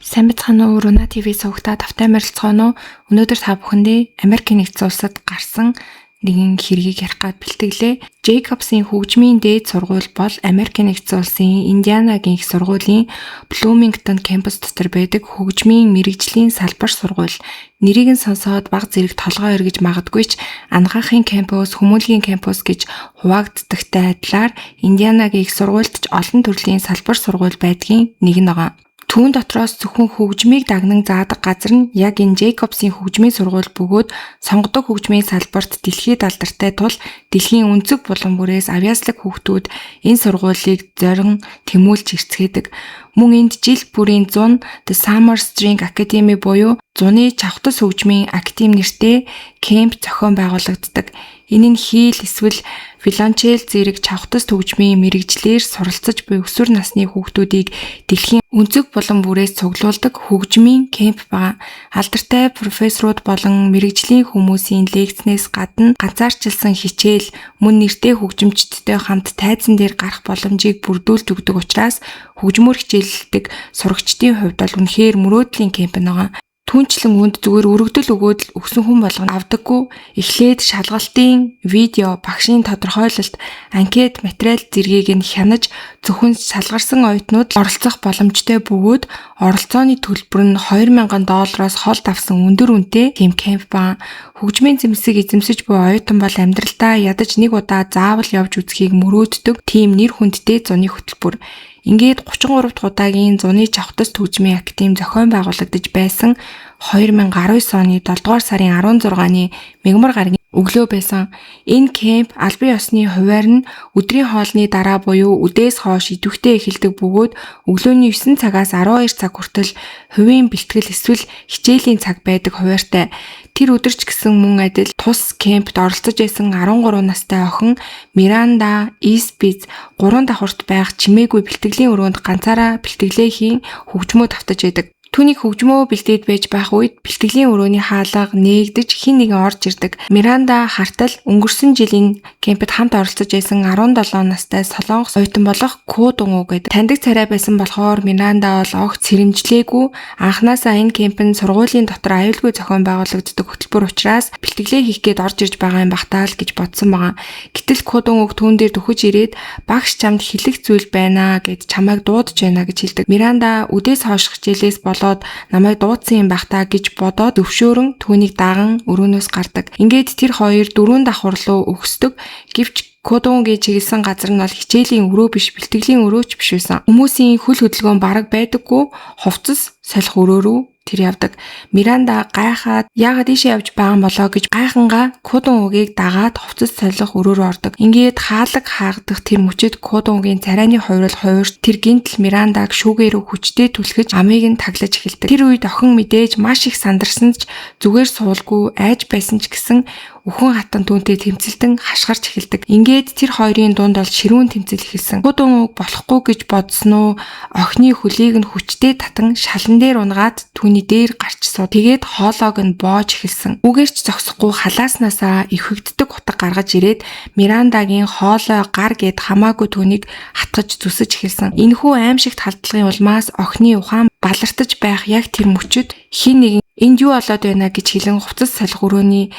Сайн бацхан уу, Руна ТV сувгата тавтай морилцгоно. Өнөөдөр та бүхэндээ Америкийн нэгдсэн улсад гарсан нэгэн хэргийг ярих гээд бэлтгэлээ. Jacobs-ийн хөгжмийн дээд сургууль бол Америкийн нэгдсэн улсын Индианагийн их сургуулийн Bloomington кампус дотор байдаг хөгжмийн мэрэгжлийн салбар сургууль. Нэрийг нь сонсоод баг зэрэг толгой эргэж магадгүй ч анагаахын кампус, хүмүүнлэгийн кампус гэж хуваагддагтай адилаар Индианагийн их сургуульд ч олон төрлийн салбар сургууль байдгийн нэг нь байгаа. Түүн дотроос зөвхөн хөгжмийг дагнан заадаг газар нь яг энэ Jacobs-ийн хөгжмийн сургууль бөгөөд сонгодог хөгжмийн салбарт дэлхийд алдартай тул дэлхийн өнцөг булан бүрээс авьяаслаг хүүхдүүд энэ сургуулийг зорин тэмүүлж ирцгээдэг. Мөн энд жил бүрийн 100 The Summer String Academy буюу зуны чавхтас хөгжмийн академи нэртэй кемп зохион байгуулагддаг. Энэ нь хийл эсвэл виолончел зэрэг чавхтас хөгжмийн мэрэгжлэр суралцаж буй өсвөр насны хүүхдүүдийг дэлхийн өнцөг булан бүрээс цуглуулдаг хөгжмийн кемп байгаа. Алдартай профессоруд болон мэрэгжлийн хүмүүсийн лекцнээс гадна ганцаарчилсан хичээл мөн нэртэй хөгжимчдтэй хамт тайзан дээр гарах боломжийг бүрдүүлж өгдөг учраас хөгжмөр хичээлдэг сурагчдын хувьд бол үнэхээр мөрөөдлийн кемп байгаа. Түүнчлэн үнд зүгээр өргөдөл өгөөд л өгсөн хүн болгоно авдаггүй. Эхлээд шалгалтын видео, багшийн тодорхойлолт, анкет материал зэргийг нь хянаж зөвхөн шалгарсан оюутнууд оролцох боломжтой бөгөөд оролцооны төлбөр нь $2000 холд авсан өндөр үнэтэй тийм кемп ба хөгжмийн зэмсэг эзэмсэж буй оюутан бол амьдралдаа ядаж нэг удаа заавал явж үзхийг мөрөөддөг тийм нэр хүндтэй зуны хөтөлбөр. Ингээд 33 дахь удаагийн зуны чавхтас хөгжмийн академи зохион байгуулагдаж байсан 2019 оны 7 дугаар сарын 16-ны мягмар гарагийн өглөө байсан. Энэ кемп албан ёсны хувиар нь өдрийн хоолны дараа буюу үдээс хойш идэвхтэй эхэлдэг бөгөөд өглөөний 9 цагаас 12 цаг хүртэл хувийн бэлтгэл эсвэл хичээлийн цаг байдаг хуваартай. Тэр өдөрч гисэн мөн адил тус кемпт оролцож байсан 13 настай охин Миранда Испиз 3 давхурт байх чимээгүй бэлтгэлийн өрөөнд ганцаараа бэлтгэлээ хийн хөгжмөө давтаж байдаг. Түүнийг хөгжмөө бэлдээд байж байх үед бэлтгэлийн өрөөний хаалга нээгдэж хин нэгэн орж ирдэг. Миранда хартал өнгөрсөн жилийн кемпэд хамт оролцож байсан 17 настай солонгос оюутан болох Кодон гэдэг таньдаг царай байсан болохоор Миранда бол огт сэрэмжлээгүй. Анхнаасаа энэ кемп нь сургуулийн дотор аюулгүй зохион байгуулагддаг хөтөлбөр учраас бэлтгэлээ хийх гээд орж ирж байгаа юм бахтаа л гэж бодсон байгаа. Гэтэл Кодон түүн дээр дөхөж ирээд багш чамд хэлэх зүйл байна гэд чамайг дуудаж байна гэж хэлдэг. Миранда үдээс хойш хичээлээс болоод намайг дуудсан юм байх та гэж бодоод өвшөөрөн түүнийг даган өрөөнөөс гардаг. Ингээд тэр хоёр 4 давхар руу өгсдөг. Гэвч Кодонгийн чиглэсэн газар нь бол хичээлийн өрөө биш, бэлтгэлийн өрөөч биш байсан. Хүмүүсийн хөл хөдөлгөөн бараг байдаггүй, хувцас солих өрөө рүү тэр явдаг. Миранда гайхаад яагаад ийшээ явж байгаа юм болоо гэж гайхангаа Кодонгийн дагаад хувцас солих өрөө рүү ордог. Ингээд хаалга хаагадах тэр мөчөд Кодонгийн царайны хувирал хуурч тэр гинтл Мирандаг шүүгээрөө хүчтэй түлхэж амийг нь таглаж эхэлдэг. Тэр үед охин мэдээж маш их сандарсан ч зүгээр суулгүй айж байсан ч гэсэн өхөн хатан түүнтэй тэмцэлдэн хашгирч эхэлдэг. Ингээд тэр хоёрын дунд бол ширүүн тэмцэл эхэлсэн. Кодон болохгүй гэж бодсон уу? Охины хөлийг нь хүчтэй татан шалан дээр унгаад түүний дээр гарч суу. Тэгээд хоолойг нь боож эхэлсэн. Үгээрч зогсохгүй халааснасаа эвхэгддэг утга гаргаж ирээд Мирандагийн хоолой гар гэд хамаагүй түүнийг хатгаж зүсэж эхэлсэн. Энэхүү аимшигт халдлагын улмаас охины ухаан балартаж байх яг тэр мөчөд хин нэгэн энд юу болоод байна гэж хэлэн хувцас салих өрөөний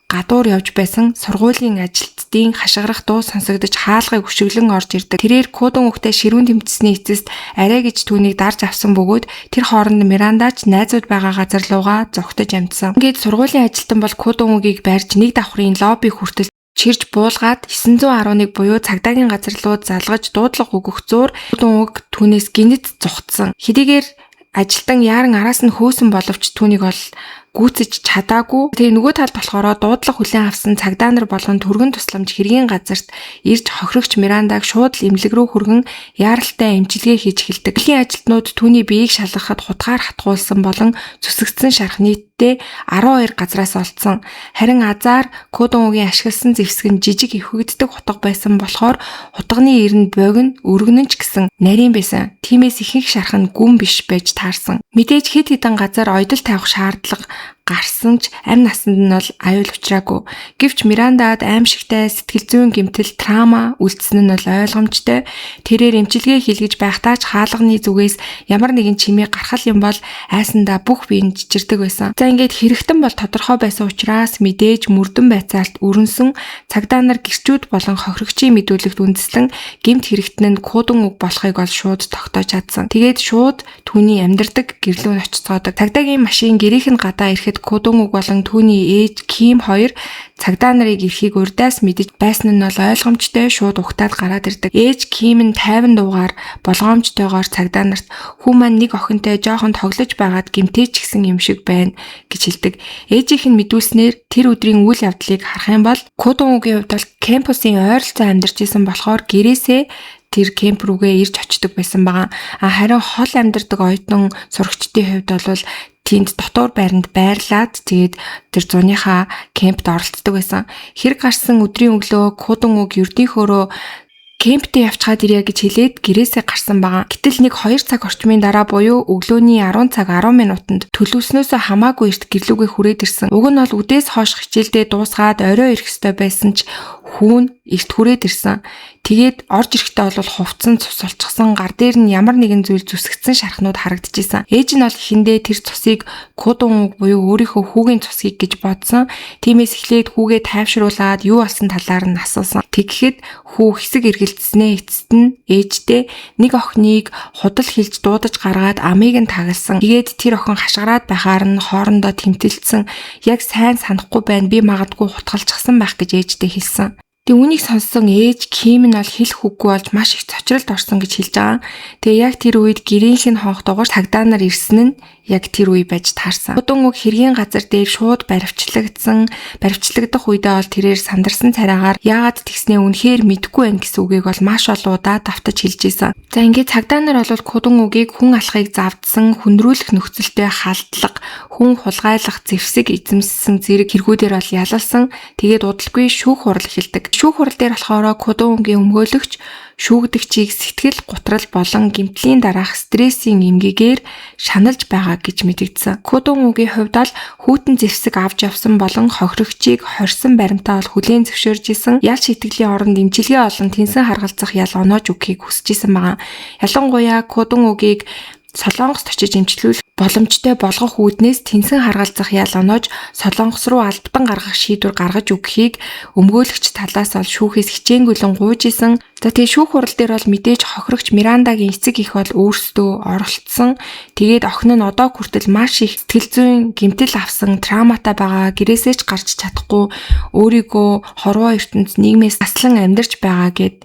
гадуур явж байсан сургуулийн ажилтдын хашгирах дуу сонсогдож хаалгыг өшөглөн орж ирдэг. Тэрээр Кодон хөхтэй ширүүн тэмцсний эцэст арай гэж түүнийг дарж авсан бөгөөд тэр хооронд Мирандач найзууд байгаа газар руугаа зогтож амжсан. Ингээд сургуулийн ажилтан бол Кодонгийг барьж нэг давхрын лобби хүртэл чирж буулгаад 911 буюу цагдаагийн газар руу залгаж дуудлага өгөх зуур Кодонг түүнээс гинэт зугтсан. Хэдийгээр ажилтан яаран араас нь хөөсөн боловч түүнийг бол гүйцэж чадаагүй. Тэгээ нөгөө талд болохоор дуудлага хүлээн авсан цагдаа нар болгон түргэн тусламж хэргийн газарт ирж хохирогч Мирандаг шууд л эмнэлэг рүү хүргэн яаралтай эмчилгээ хийж эхэлдэг. Дэлхийн ажилтнууд түүний биеийг шалгахад хутгаар хатгуулсан болон зүсэгдсэн шарх нийтдээ 12 газраас олдсон. Харин азар Кодонгийн ашигласан зэвсэг нь жижиг эвхэгддэг хутга байсан болохоор хутганы эрен богино өргөнөн ч гэсэн нарийн байсан. Тиймээс ихэнх шарх нь гүн биш байж таарсан. Мэдээж хэд хэдэн газар ойдол тавих шаардлага гарсан ч амь насанд нь бол аюул учраагүй. Гэвч Мирандад аимшигтай сэтгэл зүйн гэмтэл трама үлдсэн нь бол ойлгомжтой. Тэрээр эмчилгээ хийлгэж байхдаа ч хаалганы зүгээс ямар нэгэн чимээ гаргах юм бол айсандаа бүх бие нь жижирдэг байсан. За ингээд хэрэгтэн бол тодорхой байсан учраас мэдээж мөрдөн байцаалт өрнсөн цагдаа нар гэрчүүд болон хохирогчийн мэдүүлэгт үндэслэн гэмт хэрэгтэн нь кодон үг болохыг бол шууд тогтоож чадсан. Тэгээд шууд түүний амьдардаг гэрлүүн очицгоодог. Цагдаагийн машин гэрийнх нь гадаа ирэхэд кодон үг болон түүний ээж Ким хоёр цагдаа нарыг ирэхийг урьдаас мэдэж байсан нь бол ойлгомжтой шууд ухтаад гараад ирдэг. Ээж Ким нь 50 дуугаар болгоомжтойгоор цагдаа нарт "Хүү маань нэг охинтой жоохон тоглож байгаад гэмтээч гисэн юм шиг байна" гэж хэлдэг. Ээжийнх нь мэдүүлснээр тэр өдрийн үйл явдлыг харах юм бол кодон үгийн хувьд бол кампусын ойролцоо амьдарч исэн болохоор гэрээсээ тэр кемп рүүгээ ирж очдөг байсан байгаа. Харин хол амьдардаг оюутан сурагчдын хувьд бол тэнд дотор байранд байрлаад тэгээд тэр зуныхаа кемпт оролцдог байсан. Хэрэг гарсан өдрийн өглөө кодон үг ердийнхөөрөө кемптэй явчихад ирья гэж хэлээд гэрээсээ гарсан байгаа. Гэтэл нэг 2 цаг орчмын дараа буюу өглөөний 10 цаг 10 минутанд төлөвснөөсөө хамаагүй эрт гэрлүүгээ хүрээд ирсэн. Уг нь бол үдээс хойш хичээлдээ дуусгаад орой ирэх ёстой байсан ч хүүн эрт хүрээд ирсэн. Тэгээд орж ирэхдээ бол хувцсан цус олчихсан, гар дээр нь ямар нэгэн зүйл зүсгцсэн шархнууд харагдчихсан. Ээж нь бол ихэндээ тэр цусыг кодон үг буюу өөрийнхөө хүүгийн цусгийг гэж бодсон. Тиймээс эхлээд хүүгээ тайвшруулад юу болсон талаар нь асуусан. Тэгэхэд хүү хэсэг эргэлдснээ эцэст нь ээжтэй нэг охиныг худал хилж дуудаж гаргаад амийг нь тагалсан. Тэгээд тэр охин хашгираад байхаар нь хоорондоо тэмтэлсэн. Яг сайн санахгүй байна. Би магадгүй хутгалчихсан байх гэж ээжтэй хэлсэн. Тэгээ үнийг сонссон ээж Ким нь бол хэлэх үггүй болж маш их цочролд орсон гэж хэлж байгаа. Тэгээ яг тэр үед гэрийнх нь хоох дугаар цагдаа нар ирсэн нь яг тэр үе байж таарсан. Кодон үг хэргийн газар дээр шууд баривчлагдсан. Баривчлагдах үедээ бол тэрээр сандарсан царайгаар яагаад тэгснээ үнэхээр мэдэхгүй байх гэсэн үгийг бол маш олон удаа давтаж хэлж ийсэн. За ингээд цагдаа нар бол кодон үгийг хүн алхахыг завдсан, хүндрүүлэх нөхцөлтэй халдлага, хүн хулгайлах, зэвсэг эзэмссэн зэрэг хэрэгүүдээр бол ялалсан. Тэгээд удалгүй шүүх хурал эхэлдэг. Шүүх хурал дээр болохоор кодон үгийн өмгөөлөгч шүүгдэгчийг сэтгэл гутрал болон гэмтлийн дараах стрессийн эмгээгээр шаналж байгаа гэж мэдэгдсэн. Кодон үгийн хувьд бол хүүтэн зэвсэг авч явсан болон хохирогчийг хорьсон баримтаа бол хүлээн зөвшөөрж исэн. Ял шитгэлийн оронд эмчилгээ олон тэнсэн харгалзах ял оноож өгөхийг хүсэж исэн байгаа. Ялангуяа кодон үгийг Солонгост очиж эмчилгүүл боломжтой болгох үүднээс тэнсэн харгалзах ял оноож Солонгос руу албатан гаргах шийдвэр гаргаж өгөхийг өмгөөлөгч талаас бол шүүхээс хичээнгүйлэн гуйж исэн. За тэгээ шүүх хурал дээр бол мэдээж хохирогч Мирандагийн эцэг их бол өөрсдөө оролцсон. Тэгээд охин нь одоо хүртэл маш их сэтгэл зүйн гэмтэл авсан, трауматай байгаа, гэрээсээ ч гарч чадахгүй, өөрийгөө хорвоо ертөнд нийгмээс таслан амьдарч байгаа гэд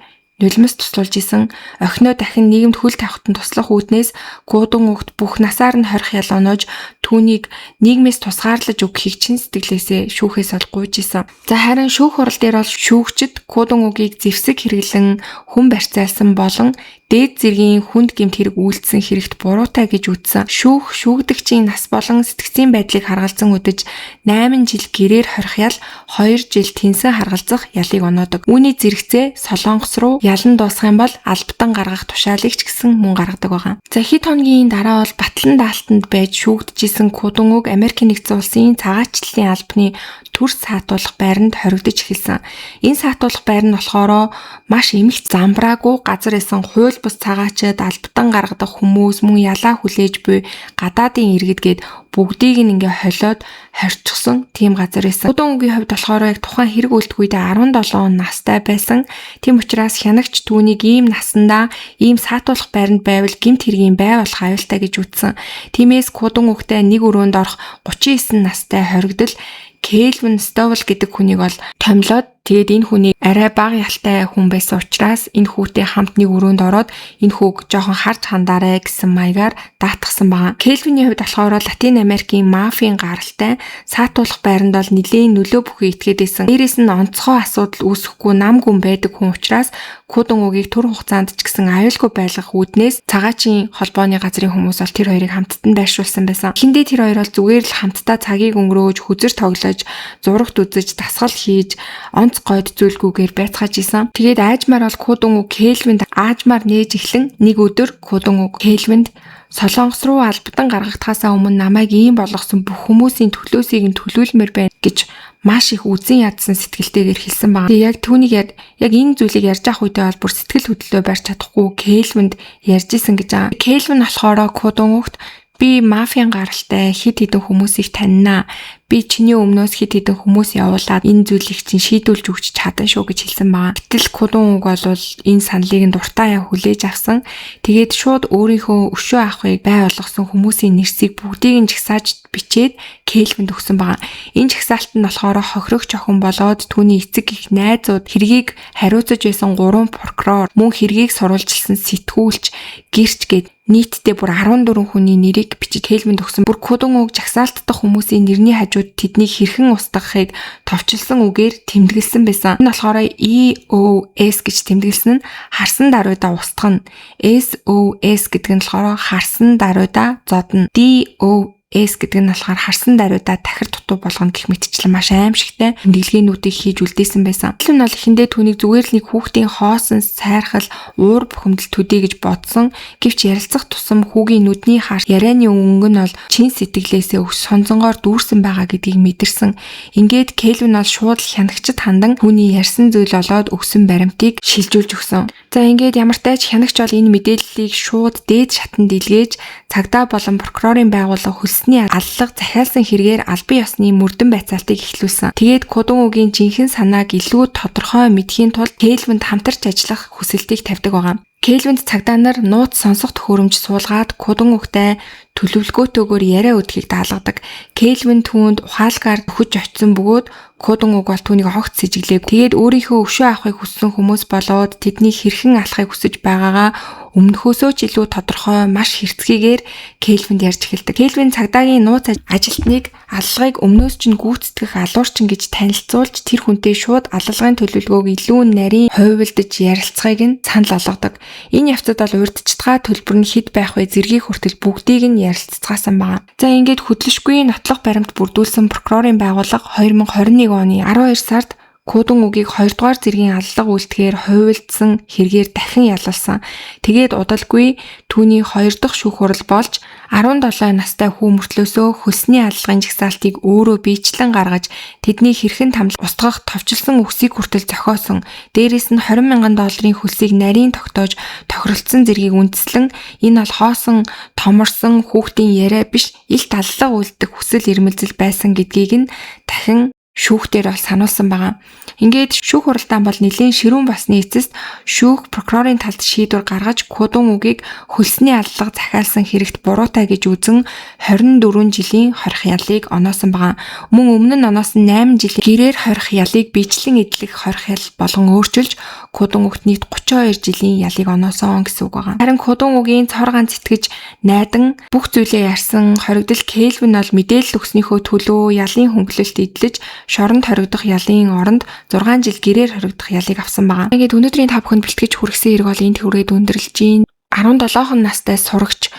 нулимс тусалж исэн. Охиноо дахин нийгэмд хөл тавихад нь туслах үүднээс кодон үгт бүх насаар нь хорих ял оноож түүнийг нийгмээс тусгаарлаж өгөхийг чин сэтгэлээсээ шүүхээс ол гуйж исэн. За харин шүүх хурал дээр бол шүүгчид кодон үгийг зэвсэг хэрэглэн хүн барьцаалсан болон дээд зэргийн хүнд гэмт хэрэг үйлдсэн хэрэгт буруутай гэж үзсэн. Шүүгдэгчийн нас болон сэтгцийн байдлыг харгалзан үдэж 8 жил гэрээр хорих ял, 2 жил тэнсэн харгалзах ялыг оноодог. Үүний зэрэгцээ Солонгос руу ялан дуусах юм бол албатан гаргах тушаалыг ч гэсэн мөн гаргадаг байгаа. За хэд хоногийн дараа бол Батлан даалтанд байж шүүгдэжсэн кодон үг Америк нэгдсэн улсын цагаачлалын албаны төрс саатуулах байранд хоригдож эхэлсэн. Энэ саатуулах байр нь болохоор маш эмх замбраагүй газар эсэн хууль бус цагаачид албатан гаргадаг хүмүүс мөн ялаа хүлээж буй гадаадын иргэд гээд бүгдийг нь ингээ холиод хорчихсон тийм газар байсан. Кодон үгийн хувьд болохоор яг тухайн хэрэг үйлдэх үедээ 17 настай байсан. Тийм учраас хянагч түүнийг ийм насандаа ийм саатуулах байранд байвал гэмт хэргийн бай болох аюултай гэж үзсэн. Тиймээс кодон үгтэй нэг өрөөнд орох 39 настай хоригдол Кельвин Стовл гэдэг хүнийг бол томилоод тэгээд энэ хүний арай бага ялтай хүн байсан учраас энэ хүүтэй хамт нэг өрөөнд ороод энэ хүүг жоохон харж хандаарай гэсэн маягаар даатгсан байгаа. Кельвиний хувьд болохоор Латин Америкийн мафийн гаралтай саатуулах байранд бол нэлийн нөлөө бүхий итгээд байсан. Дээрээс нь онцгой асуудал үүсэхгүй нам гүн байдаг хүн учраас кодон үгийг түр хугацаанд ч гэсэн аюулгүй байлгах үүднээс цагаачийн холбооны газрын хүмүүс бол тэр хоёрыг хамтд нь байршуулсан байсан. Эхэндээ тэр хоёр бол зүгээр л хамтдаа цагийг өнгөрөөж, хүзэр тоглож, зурагт үзэж, дасгал хийж, он ганц гойд зүйлгүйгээр байцгааж исэн. Тэгээд аажмаар бол Кодон үг Кельвинд аажмаар нээж эхлэн нэг өдөр Кодон үг Кельвинд Солонгос руу албадан гаргахтаасаа өмнө намайг ийм болгосон бүх хүмүүсийн төлөөсийг нь төлүүлмээр байна гэж маш их үзэн ядсан сэтгэлтэйгээр хэлсэн байна. Яг түүнийг яг энэ зүйлийг ярьж авах үедээ бол бүр сэтгэл хөдлөлөө барьж чадахгүй Кельвинд ярьж исэн гэж байгаа. Кельвин болохоор Кодон үгт би мафиан гаралтай хит хитэн хүмүүсийг таньнаа. Би чиний өмнөөс хит хитэн хүмүүс явуулаад энэ зүйлийг чинь шийдүүлж өгч чадсан шүү гэж хэлсэн байгаа. Гэтэл Кодон үг бол энэ саналыг нь дуртай хүлээж авсан. Тэгээд шууд өөрийнхөө өшөө авахыг бай болгосон хүмүүсийн нэрсийг бүгдийг нь жагсааж бичээд Кельвинд өгсөн байгаа. Энэ жагсаалт нь болохоор хохирогч охин болоод түүний эцэг их найзууд хэргийг хариуцаж байсан 3 прокурор мөн хэргийг сурвалжилсан сэтгүүлч гэрч гээд нийтдээ бүр 14 хүний нэрийг бичиж Кельвинд өгсөн. Бүр Кодон үг жагсаалтдах хүмүүсийн нэрний хажууд тэднийг хэрхэн устгахыг товчлсон үгээр тэмдэглэсэн байсан. Энэ болохоор EOS гэж тэмдэглэсэн нь харсан даруйда устгах нь. SOS гэдэг нь болохоор харсан даруйда зодно. DOS гэдэг нь болохоор харсан даруйда тахир дутуу болгоно гэх мэтчлэн маш аимшигтай тэмдэглэгээнүүдийг хийж үлдээсэн байсан. Энэ нь бол эхэндээ түүнийг зүгээр л нэг хүүхдийн хоосон сайрхал уур бухимдал төдий гэж бодсон. Гэвч ярилцах тусам хүүгийн нүдний хар ярианы өнгө нь бол чин сэтгэлээсээ өс сонзонгоор дүүрсэн байгаа гэдгийг мэдэрсэн. Ингээд Кельвин бол шууд хянагчд хандан түүний ярьсан зүйл болоод өгсөн баримтыг шилжүүлж өгсөн. За ингээд ямар ч тач хянагч бол энэ мэдээллийг шууд дээд шатанд илгээж цагдаа болон прокурорын байгууллага хөлсний аллах захиалсан хэрэгээр албан ёсны мөрдөн байцаалтыг эхлүүлсэн. Тэгээд Кодон үгийн жинхэнэ санааг илүү тодорхой мэдхийн тулд Кельвинд хамтарч ажиллах хүсэлтийг тавьдаг байгаа. Кельвинд цагдаа нар нууц сонсох төхөөрөмж суулгаад Кодон үгтэй төлөвлөгөөтэйгээр яриа өдөхийг даалгадаг. Кельвин түүнд ухаалгаар өгч очисон бөгөөд Кодон үг бол түүнийг огт сэжиглээг. Тэгээд өөрийнхөө өшөө авахыг хүссэн хүмүүс болоод тэднийг хэрхэн алахыг хүсэж байгаагаа өмнөхөөсөө ч илүү тодорхой маш хэрцгийгээр Кельвинд ярьж эхэлдэг. Кельвин цагдаагийн нууц ажилтныг аллагыг өмнөөс чинь гүйцэтгэх алуурчин гэж танилцуулж тэр хүнтэй шууд аллагын төлөвлөгөөг илүү нарийн хувилдаж ярилцахыг нь санал болгодог. Энэ явцад бол урьдчилгаа төлбөр нь хэд байх вэ зэргийг хүртэл бүгдийг нь ярилцгаасан байна. За ингээд хөдлөшгүй нотлох баримт бүрдүүлсэн прокурорын байгууллага 2021 оны 12 сард Кодон үгийг 2 дугаар зэргийн аллах үйлдэхээр хувилдсан хэрэгээр дахин ялуулсан. Тэгээд удалгүй түүний 2 дахь шүүх хурал болж 17 настай хүү мөртлөөсөө хөлсний аллагын жагсаалтыг өөрөө биечлэн гаргаж тэдний хэрхэн устгах товчлсон үгсийг хүртэл зохиосон. Дээрээс нь $20,000 хөлсийг нарийн тогтоож тохиролцсон зэргийг үндэслэн энэ бол хоосон томорсон хүүхдийн яриа биш илт аллах үйлдэх хүсэл эрмэлзэл байсан гэдгийг нь дахин шүүхтэр бол сануулсан байгаа. Ингээд шүүх хуралдаан бол нэлийн ширүүн басны эцэст шүүх прокурорын талд шийдвэр гаргаж Кодон үгийг хөлсний аллага захиалсан хэрэгт буруутай гэж үзэн 24 жилийн хорих ялыг оноосон байгаа. Мөн өмнө нь оноосон 8 жилийн гэрээр хорих ялыг биечлэн эдлэх хорих ял болгон өөрчилж Кодон үгт нийт 32 жилийн ялыг оноосон гэсэн үг байгаа. Харин Кодон үгийн цор ганц итгэж найдан бүх зүйлээ ярьсан хоригдол Кельвин бол мэдээлэл өгснийхөө төлөө ялын хөнгөлөлт эдлэж шоронд хоригдох ялын оронд 6 жил гэрээр хоригдох ялыг авсан байгаа. Ингээд өнөөдрийн та бүхэнд бэлтгэж хүргэсэн хэрэг бол энд хүрээд өндөрлөж байна. 17 настай сурагч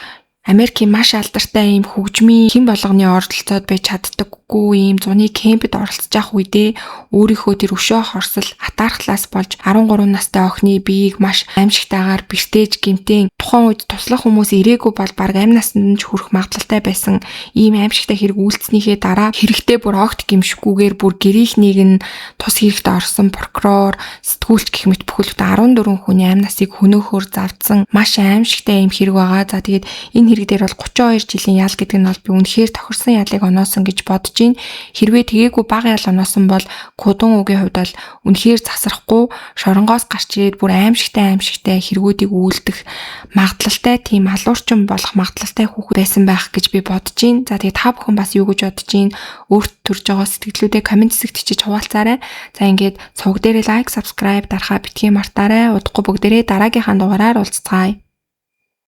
Америкийн маш алдартай ийм хөгжмийн хэн болгоны оролцоод байж чаддаггүй ийм зуны кемпэд оролцож явах үедээ өөрийнхөө тэр өшөө хорсол атаархлаас болж 13 настай охины биеийг маш аимшигтайгаар бэртээж гэмтэн тухайн үед туслах хүмүүс ирээгүй бол баг амь насанд ч хүрэх магадлалтай байсан ийм аимшигтай хэрэг үйлцснийхээ дараа хэрэгтэй бүр огт гимшихгүйгээр бүр гэрийнхнийг нь тус хэрэгт орсон прокурор, сэтгүүлч гэх мэт бүхэлд 14 хүний амь насыг хөнөөхөөр завдсан маш аимшигтай ийм хэрэг байгаа. За тэгээд энэ хэрэг дээр бол 32 жилийн ял гэдэг нь бол би үнэхээр тохирсон ялыг оноосон гэж бодож байна. Хэрвээ тэгээгүй бага ял оноосон бол Кодон үгийн хувьд бол үнэхээр засрахгүй шоронгоос гарч ирээд бүр аимшигтай хэрэгүүдийг үйлдэх магадлалтай тийм алуурчин болох магадлалтай хүүхэд байсан байх гэж би бодож байна. За тэгээд та бүхэн бас юу гэж бодож байна? Өөрт төрж байгаа сэтгэлдээ комент хэсэгт бичиж хуваалцаарай. За ингээд цуг дээрээ лайк, subscribe дарахаа битгий мартаарай. Удахгүй бүгдээрээ дараагийнхаа дугаараар уулзцаая.